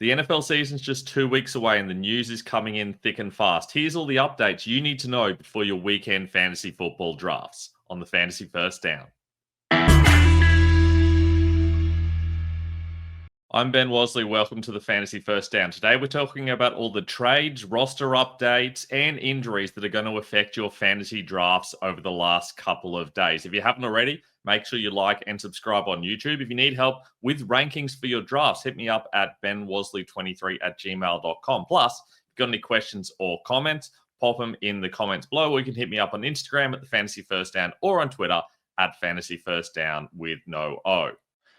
The NFL season's just 2 weeks away and the news is coming in thick and fast. Here's all the updates you need to know before your weekend fantasy football drafts on the Fantasy First Down. I'm Ben Wasley. Welcome to the Fantasy First Down. Today we're talking about all the trades, roster updates, and injuries that are going to affect your fantasy drafts over the last couple of days. If you haven't already, make sure you like and subscribe on YouTube. If you need help with rankings for your drafts, hit me up at benwasley23@gmail.com. Plus, if you've got any questions or comments, pop them in the comments below, or you can hit me up on Instagram at the Fantasy First Down or on Twitter at Fantasy First Down with no O.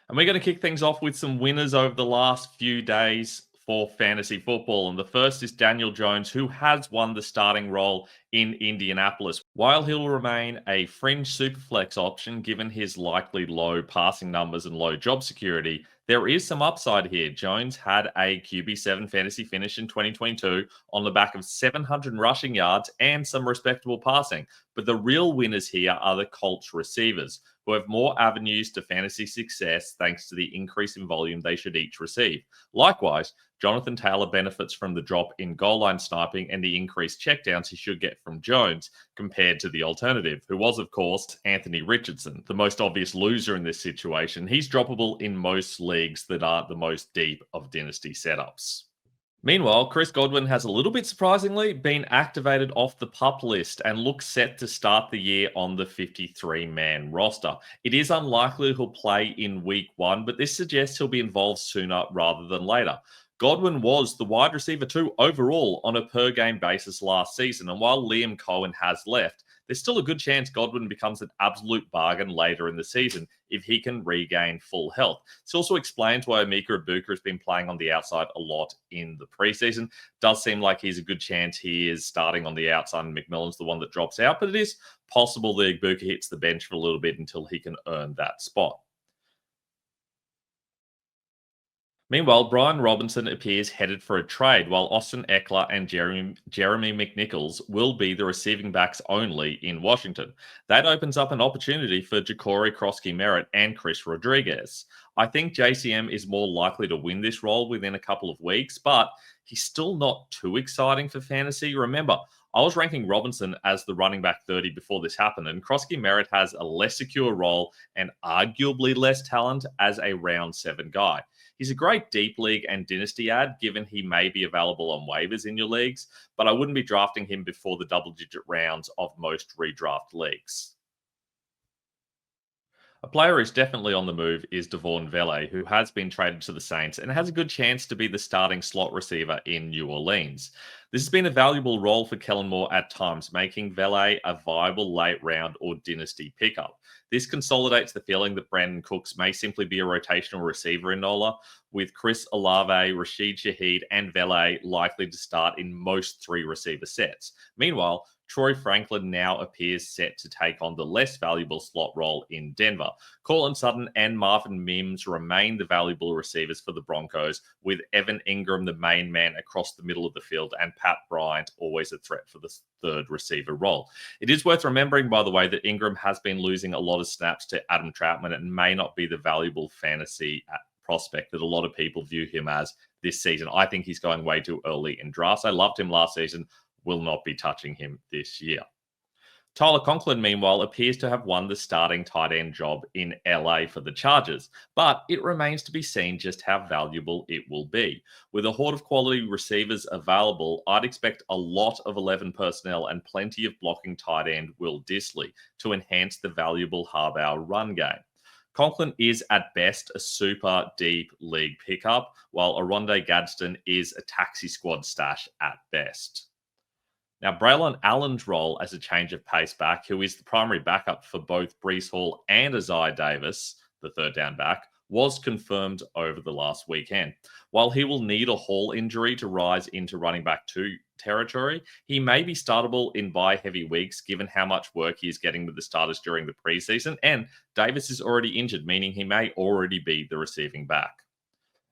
And we're going to kick things off with some winners over the last few days for fantasy football. And the first is Daniel Jones, who has won the starting role in Indianapolis. While he'll remain a fringe superflex option given his likely low passing numbers and low job security, there is some upside here. Jones had a QB7 fantasy finish in 2022 on the back of 700 rushing yards and some respectable passing. But the real winners here are the Colts receivers, who have more avenues to fantasy success thanks to the increase in volume they should each receive. Likewise, Jonathan Taylor benefits from the drop in goal line sniping and the increased checkdowns he should get from Jones compared to the alternative, who was, of course, Anthony Richardson, the most obvious loser in this situation. He's droppable in most leagues that are the most deep of dynasty setups. Meanwhile, Chris Godwin has a little bit surprisingly been activated off the PUP list and looks set to start the year on the 53-man roster. It is unlikely he'll play in week 1, but this suggests he'll be involved sooner rather than later. Godwin was the wide receiver 2 overall on a per-game basis last season, and while Liam Cohen has left, there's still a good chance Godwin becomes an absolute bargain later in the season if he can regain full health. This also explains why Emeka Ibuka has been playing on the outside a lot in the preseason. Does seem like he's a good chance he is starting on the outside and McMillan's the one that drops out, but it is possible that Ibuka hits the bench for a little bit until he can earn that spot. Meanwhile, Brian Robinson appears headed for a trade, while Austin Eckler and Jeremy McNichols will be the receiving backs only in Washington. That opens up an opportunity for Ja'Cory Krosky-Merritt and Chris Rodriguez. I think JCM is more likely to win this role within a couple of weeks, but he's still not too exciting for fantasy. Remember, I was ranking Robinson as the running back 30 before this happened, and Krosky-Merritt has a less secure role and arguably less talent as a round 7 guy. He's a great deep league and dynasty ad, given he may be available on waivers in your leagues, but I wouldn't be drafting him before the double-digit rounds of most redraft leagues. A player who's definitely on the move is Devaughn Vele, who has been traded to the Saints and has a good chance to be the starting slot receiver in New Orleans. This has been a valuable role for Kellen Moore at times, making Vele a viable late round or dynasty pickup. This consolidates the feeling that Brandon Cooks may simply be a rotational receiver in NOLA, with Chris Olave, Rashid Shaheed, and Vele likely to start in most 3 receiver sets. Meanwhile, Troy Franklin now appears set to take on the less valuable slot role in Denver. Cortland Sutton and Marvin Mims remain the valuable receivers for the Broncos, with Evan Ingram the main man across the middle of the field and Pat Bryant always a threat for the third receiver role. It is worth remembering, by the way, that Ingram has been losing a lot of snaps to Adam Troutman and may not be the valuable fantasy prospect that a lot of people view him as this season. I think he's going way too early in drafts. I loved him last season. Will not be touching him this year. Tyler Conklin, meanwhile, appears to have won the starting tight end job in LA for the Chargers, but it remains to be seen just how valuable it will be. With a horde of quality receivers available, I'd expect a lot of 11 personnel and plenty of blocking tight end Will Dissly to enhance the valuable Harbaugh run game. Conklin is at best a super deep league pickup, while Aronde Gadsden is a taxi squad stash at best. Now, Braylon Allen's role as a change of pace back, who is the primary backup for both Breece Hall and Isaiah Davis, the third down back, was confirmed over the last weekend. While he will need a Hall injury to rise into running back 2 territory, he may be startable in bye-heavy weeks given how much work he is getting with the starters during the preseason, and Davis is already injured, meaning he may already be the receiving back.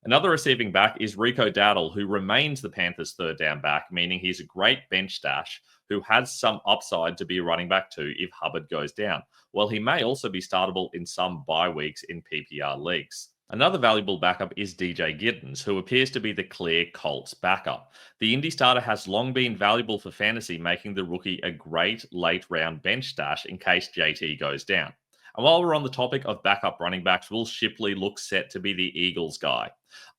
Another receiving back is Rico Dowdle, who remains the Panthers' third down back, meaning he's a great bench stash who has some upside to be a running back 2 if Hubbard goes down. Well, he may also be startable in some bye weeks in PPR leagues. Another valuable backup is DJ Giddens, who appears to be the clear Colts backup. The Indy starter has long been valuable for fantasy, making the rookie a great late round bench stash in case JT goes down. And while we're on the topic of backup running backs, Will Shipley looks set to be the Eagles guy.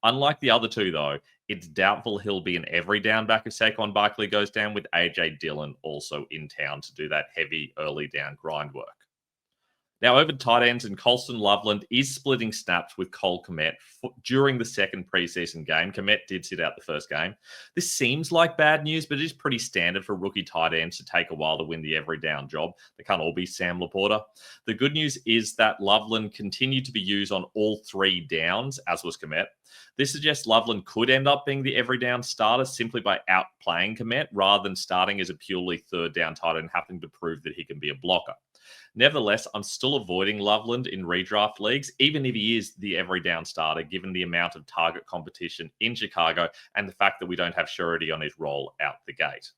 Unlike the other two, though, it's doubtful he'll be an every down back if Saquon Barkley goes down, with AJ Dillon also in town to do that heavy early down grind work. Now, over to tight ends, and Colston Loveland is splitting snaps with Cole Kmet during the second preseason game. Kmet did sit out the first game. This seems like bad news, but it is pretty standard for rookie tight ends to take a while to win the every down job. They can't all be Sam Laporta. The good news is that Loveland continued to be used on all three downs, as was Kmet. This suggests Loveland could end up being the every down starter simply by outplaying Kmet rather than starting as a purely third down tight end and having to prove that he can be a blocker. Nevertheless, I'm still avoiding Loveland in redraft leagues, even if he is the every down starter, given the amount of target competition in Chicago and the fact that we don't have surety on his role out the gate.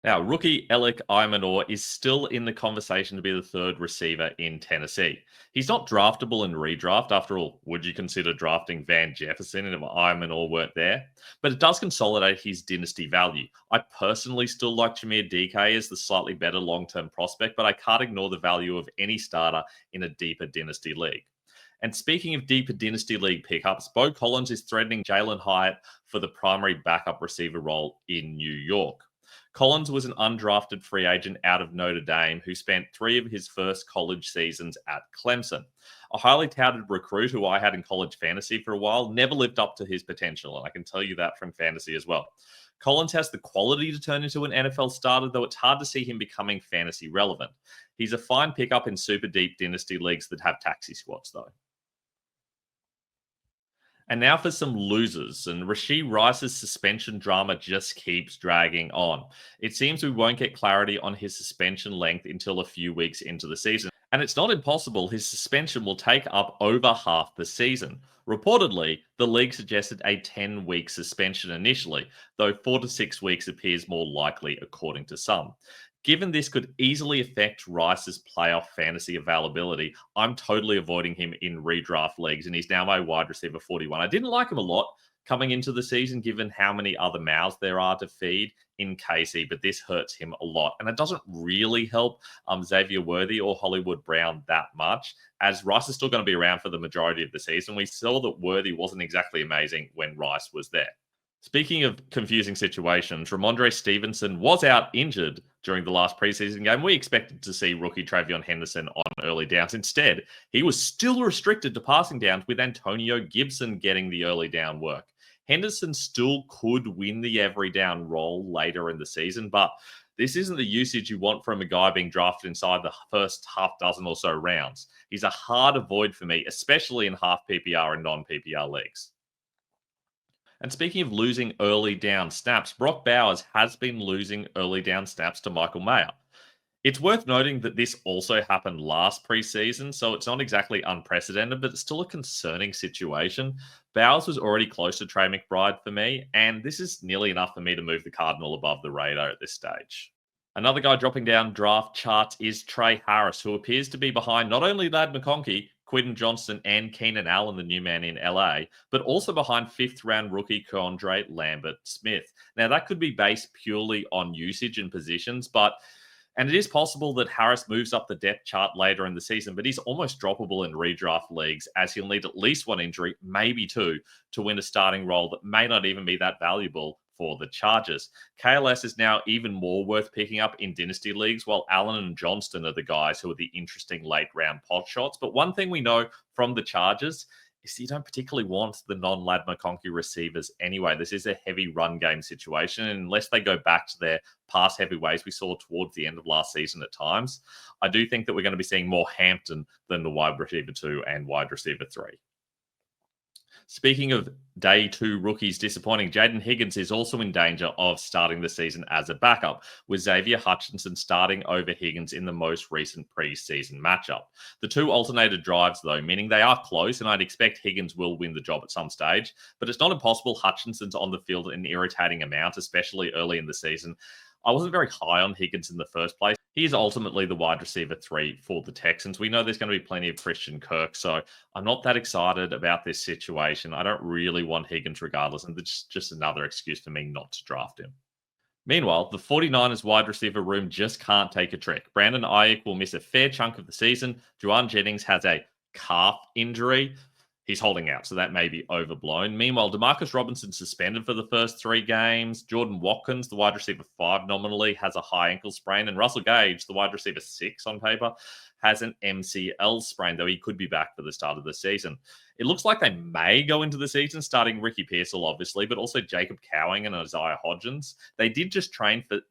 Now, rookie Alec Imanor is still in the conversation to be the third receiver in Tennessee. He's not draftable in redraft. After all, would you consider drafting Van Jefferson if Imanor weren't there? But it does consolidate his dynasty value. I personally still like Jameer DK as the slightly better long-term prospect, but I can't ignore the value of any starter in a deeper dynasty league. And speaking of deeper dynasty league pickups, Bo Collins is threatening Jalen Hyatt for the primary backup receiver role in New York. Collins was an undrafted free agent out of Notre Dame who spent 3 of his first college seasons at Clemson. A highly touted recruit who I had in college fantasy for a while never lived up to his potential, and I can tell you that from fantasy as well. Collins has the quality to turn into an NFL starter, though it's hard to see him becoming fantasy relevant. He's a fine pickup in super deep dynasty leagues that have taxi squads, though. And now for some losers. And Rashee Rice's suspension drama just keeps dragging on. It seems we won't get clarity on his suspension length until a few weeks into the season. And it's not impossible his suspension will take up over half the season. Reportedly, the league suggested a 10-week suspension initially, though 4 to 6 weeks appears more likely according to some. Given this could easily affect Rice's playoff fantasy availability, I'm totally avoiding him in redraft leagues, and he's now my wide receiver 41. I didn't like him a lot coming into the season, given how many other mouths there are to feed in KC, but this hurts him a lot. And it doesn't really help Xavier Worthy or Hollywood Brown that much, as Rice is still going to be around for the majority of the season. We saw that Worthy wasn't exactly amazing when Rice was there. Speaking of confusing situations, Ramondre Stevenson was out injured during the last preseason game. We expected to see rookie Travion Henderson on early downs. Instead, he was still restricted to passing downs, with Antonio Gibson getting the early down work. Henderson still could win the every down role later in the season, but this isn't the usage you want from a guy being drafted inside the first half dozen or so rounds. He's a hard avoid for me, especially in half PPR and non-PPR leagues. And speaking of losing early down snaps, Brock Bowers has been losing early down snaps to Michael Mayer. It's worth noting that this also happened last preseason, so it's not exactly unprecedented, but it's still a concerning situation. Bowers was already close to Trey McBride for me, and this is nearly enough for me to move the Cardinal above the radar at this stage. Another guy dropping down draft charts is Trey Harris, who appears to be behind not only Ladd McConkey, Quentin Johnston, and Keenan Allen, the new man in LA, but also behind 5th-round rookie Keandre Lambert-Smith. Now, that could be based purely on usage and positions, and it is possible that Harris moves up the depth chart later in the season, but he's almost droppable in redraft leagues, as he'll need at least 1 injury, maybe 2, to win a starting role that may not even be that valuable for the Chargers. KLS is now even more worth picking up in dynasty leagues, while Allen and Johnston are the guys who are the interesting late round pot shots. But one thing we know from the Chargers is you don't particularly want the non-Ladd McConkey receivers anyway. This is a heavy run game situation, and unless they go back to their pass heavy ways we saw towards the end of last season at times, I do think that we're going to be seeing more Hampton than the wide receiver 2 and wide receiver 3. Speaking of day 2 rookies disappointing, Jaden Higgins is also in danger of starting the season as a backup, with Xavier Hutchinson starting over Higgins in the most recent preseason matchup. The 2 alternated drives, though, meaning they are close, and I'd expect Higgins will win the job at some stage, but it's not impossible Hutchinson's on the field an irritating amount, especially early in the season. I wasn't very high on Higgins in the first place. He is ultimately the wide receiver 3 for the Texans. We know there's going to be plenty of Christian Kirk, so I'm not that excited about this situation. I don't really want Higgins regardless, and it's just another excuse for me not to draft him. Meanwhile, the 49ers wide receiver room just can't take a trick. Brandon Ayuk will miss a fair chunk of the season. Juwan Jennings has a calf injury. He's holding out, so that may be overblown. Meanwhile, Demarcus Robinson suspended for the first 3 games. Jordan Watkins, the wide receiver 5 nominally, has a high ankle sprain. And Russell Gage, the wide receiver 6 on paper, has an MCL sprain, though he could be back for the start of the season. It looks like they may go into the season starting Ricky Pearsall, obviously, but also Jacob Cowing and Isaiah Hodgins. They did just trade for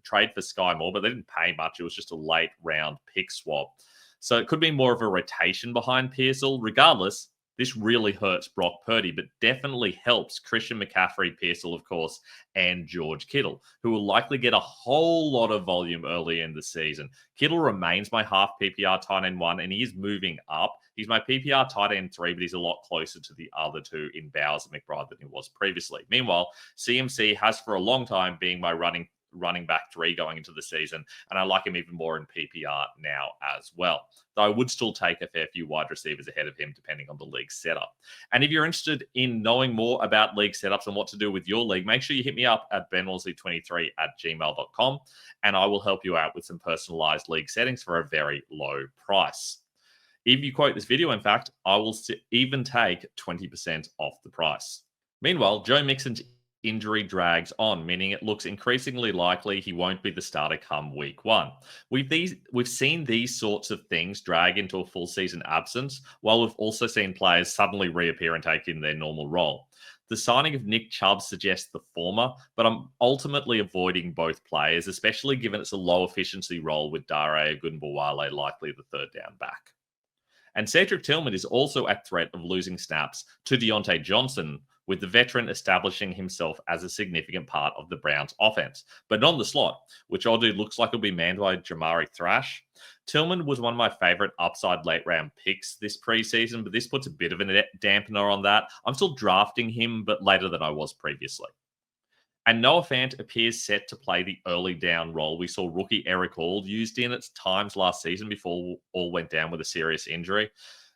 Sky Moore, but they didn't pay much. It was just a late round pick swap. So it could be more of a rotation behind Pearsall. Regardless, this really hurts Brock Purdy, but definitely helps Christian McCaffrey, Pearsall, of course, and George Kittle, who will likely get a whole lot of volume early in the season. Kittle remains my half PPR tight end 1, and he is moving up. He's my PPR tight end 3, but he's a lot closer to the other 2 in Bowers and McBride than he was previously. Meanwhile, CMC has for a long time been my running back 3 going into the season, and I like him even more in PPR now as well. Though I would still take a fair few wide receivers ahead of him depending on the league setup. And if you're interested in knowing more about league setups and what to do with your league, make sure you hit me up at benwasley23@gmail.com, and I will help you out with some personalized league settings for a very low price. If you quote this video, in fact, I will even take 20% off the price. Meanwhile, Joe Mixon's injury drags on, meaning it looks increasingly likely he won't be the starter come week 1. We've seen these sorts of things drag into a full season absence, while we've also seen players suddenly reappear and take in their normal role. The signing of Nick Chubb suggests the former, but I'm ultimately avoiding both players, especially given it's a low efficiency role with Dare Ogunbowale likely the 3rd down back. And Cedric Tillman is also at threat of losing snaps to Deontay Johnson, with the veteran establishing himself as a significant part of the Browns' offense. But not on the slot, which oddly looks like it'll be manned by Jamari Thrash. Tillman was one of my favorite upside late-round picks this preseason, but this puts a bit of a dampener on that. I'm still drafting him, but later than I was previously. And Noah Fant appears set to play the early down role we saw rookie Eric Hall used in at times last season before all went down with a serious injury.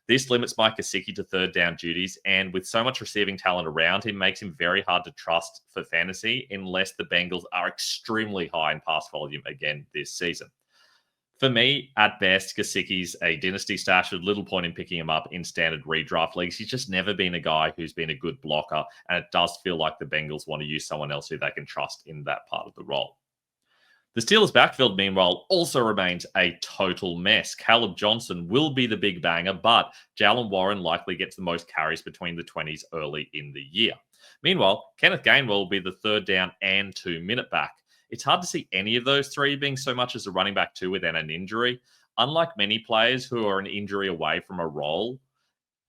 This limits Mike Gesicki to 3rd down duties, and with so much receiving talent around him, makes him very hard to trust for fantasy unless the Bengals are extremely high in pass volume again this season. For me, at best, Gesicki's a dynasty stash with little point in picking him up in standard redraft leagues. He's just never been a guy who's been a good blocker, and it does feel like the Bengals want to use someone else who they can trust in that part of the role. The Steelers' backfield, meanwhile, also remains a total mess. Caleb Johnson will be the big banger, but Jalen Warren likely gets the most carries between the 20s early in the year. Meanwhile, Kenneth Gainwell will be the 3rd down and 2-minute back. It's hard to see any of those 3 being so much as a running back 2 without an injury. Unlike many players who are an injury away from a role,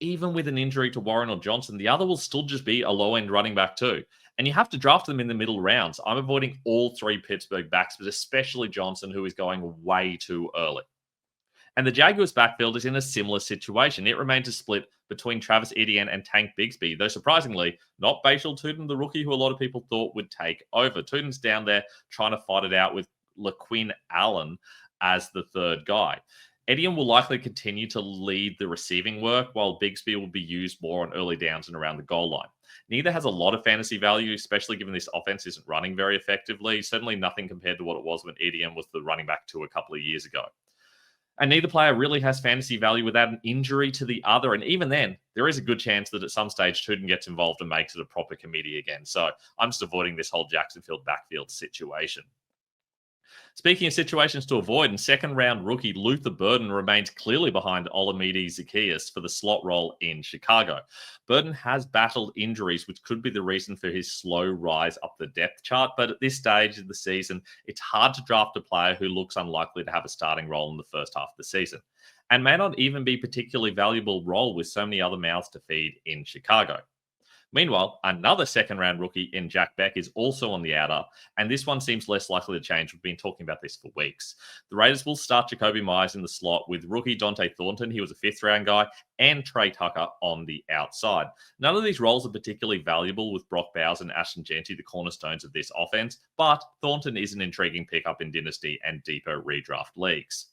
even with an injury to Warren or Johnson, the other will still just be a low-end running back 2. And you have to draft them in the middle rounds. I'm avoiding all 3 Pittsburgh backs, but especially Johnson, who is going way too early. And the Jaguars' backfield is in a similar situation. It remains a split between Travis Etienne and Tank Bigsby, though surprisingly, not Bashal Tootin, the rookie who a lot of people thought would take over. Tootin's down there trying to fight it out with LaQuinn Allen as the 3rd guy. Etienne will likely continue to lead the receiving work, while Bigsby will be used more on early downs and around the goal line. Neither has a lot of fantasy value, especially given this offense isn't running very effectively. Certainly nothing compared to what it was when Etienne was the running back 2 a couple of years ago. And neither player really has fantasy value without an injury to the other. And even then, there is a good chance that at some stage Tootin gets involved and makes it a proper committee again. So I'm just avoiding this whole Jacksonville backfield situation. Speaking of situations to avoid, and 2nd-round rookie Luther Burden remains clearly behind Olamide Zaccheaus for the slot role in Chicago. Burden has battled injuries, which could be the reason for his slow rise up the depth chart, but at this stage of the season, it's hard to draft a player who looks unlikely to have a starting role in the first half of the season, and may not even be particularly valuable role with so many other mouths to feed in Chicago. Meanwhile, another second round rookie in Jack Beck is also on the outer, and this one seems less likely to change. We've been talking about this for weeks. The Raiders will start Jacoby Myers in the slot with rookie Dante Thornton. He was a fifth round guy, and Trey Tucker on the outside. None of these roles are particularly valuable with Brock Bowers and Ashton Jeanty, the cornerstones of this offense, but Thornton is an intriguing pickup in Dynasty and deeper redraft leagues.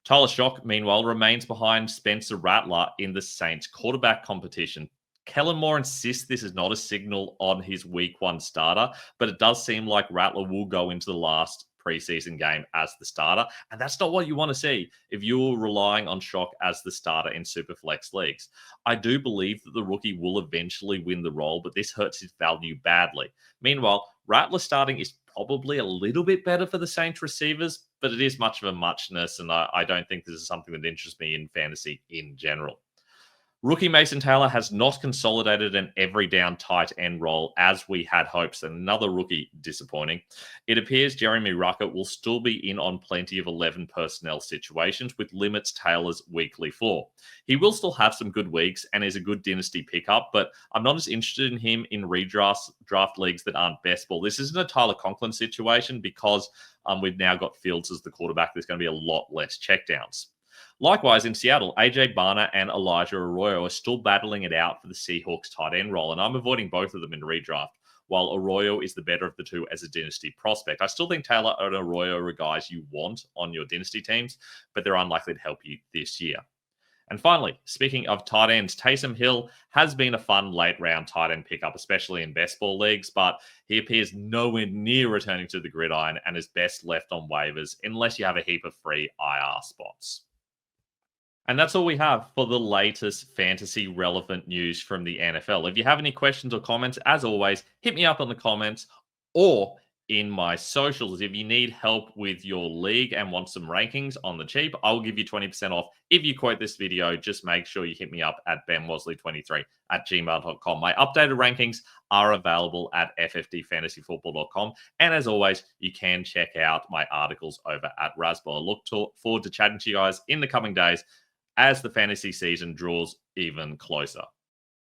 Tyler Shock, meanwhile, remains behind Spencer Rattler in the Saints quarterback competition. Kellen Moore insists this is not a signal on his week one starter, but it does seem like Rattler will go into the last preseason game as the starter, and that's not what you want to see if you're relying on Shock as the starter in Superflex leagues. I do believe that the rookie will eventually win the role, but this hurts his value badly. Meanwhile, Rattler starting is probably a little bit better for the Saints receivers, but it is much of a muchness, and I don't think this is something that interests me in fantasy in general. Rookie Mason Taylor has not consolidated an every down tight end role as we had hopes. Another rookie disappointing. It appears Jeremy Ruckert will still be in on plenty of 11 personnel situations, with limits Taylor's weekly floor. He will still have some good weeks and is a good dynasty pickup, but I'm not as interested in him in draft leagues that aren't best ball. This isn't a Tyler Conklin situation because we've now got Fields as the quarterback. There's going to be a lot less checkdowns. Likewise, in Seattle, AJ Barner and Elijah Arroyo are still battling it out for the Seahawks tight end role, and I'm avoiding both of them in redraft, while Arroyo is the better of the two as a dynasty prospect. I still think Taylor and Arroyo are guys you want on your dynasty teams, but they're unlikely to help you this year. And finally, speaking of tight ends, Taysom Hill has been a fun late round tight end pickup, especially in best ball leagues, but he appears nowhere near returning to the gridiron and is best left on waivers unless you have a heap of free IR spots. And that's all we have for the latest fantasy relevant news from the NFL. If you have any questions or comments, as always, hit me up on the comments or in my socials. If you need help with your league and want some rankings on the cheap, I'll give you 20% off. If you quote this video, just make sure you hit me up at benwasley23@gmail.com. My updated rankings are available at ffdfantasyfootball.com. And as always, you can check out my articles over at Razzball. I look forward to chatting to you guys in the coming days as the fantasy season draws even closer.